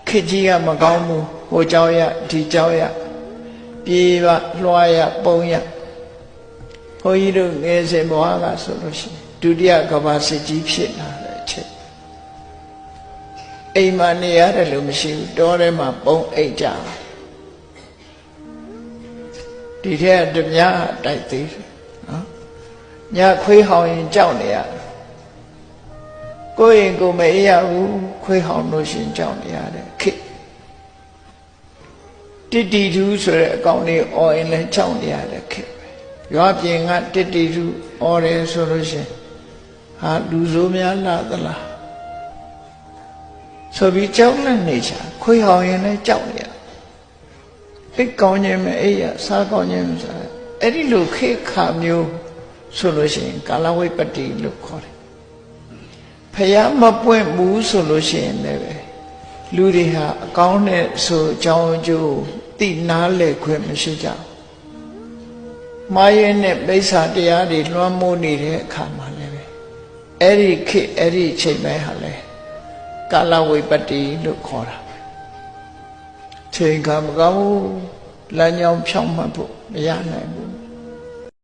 ခေတ်ကြီးကမကောင်းဘူးဟိုကြောင်းရဒီကြောင်းရပြေးပါလွှားရပုံရဘုန်းကြီးတို့ငယ်စဉ်ဘဝကဆိုလို့ရှိရင်ဒုတိယကမ္ဘာစစ်ကြီးဖြစ်လာတဲ့အချိန်အိမ်မှာနေရတယ်လို့မရှိဘူးတောထဲမှာပုံအိတ်ကြဒီထက်တပြားတိုက်သေးတယ်နော်ညခွေးဟောင်ရင်ကြောက်နေရကိုယ်ရင်ကိုမအေးရဘူးခွေးဟောင်လို့ရှင်ကြောက်နေရတဲ့ခေတ်တစ်တီတူဆိုတဲ့အကောင်လေးအော်ရင်လည်းကြောက်နေရတဲ့ခေတ်ရွာပြင်ကတစ်တီတူအော်တယ်ဆိုလို့ရှင်ဟာလူဆိုးများလာသလားဆိုပြီးကြောက်လက်နေချာခွေးဟောင်ရင်လည်းကြောက်နေရအိတ်ကောင်းခြင်းမအေးရစားကောင်းခြင်းမစားအဲ့ဒီလိုခေတ်ခါမျိုးဆိုလို့ရှိရင်ကာလဝိပတ္တိလို့ခေါ်တယ်ဖယားမပွင့်ဘူးဆိုလို့ရှိရင်လည်းပဲလူတွေဟာအကောင်းနဲ့ဆိုအကြောင်းအကျိုးသိနာလဲခွင့်မရှိကြဘူးမာယနဲ့ပိဿာတရားတွေလွှမ်းမိုးနေတဲ့အခါမှာလည်းပဲအဲ့ဒီခေတ်အဲ့ဒီအချိန်ပိုင်းဟာလဲကာလဝိပတ္တိလို့ခေါ်တာချိန်ခါမကောင်းလမ်းကြောင်းဖြောင့်မှတ်ဖို့မရနိုင်ဘူး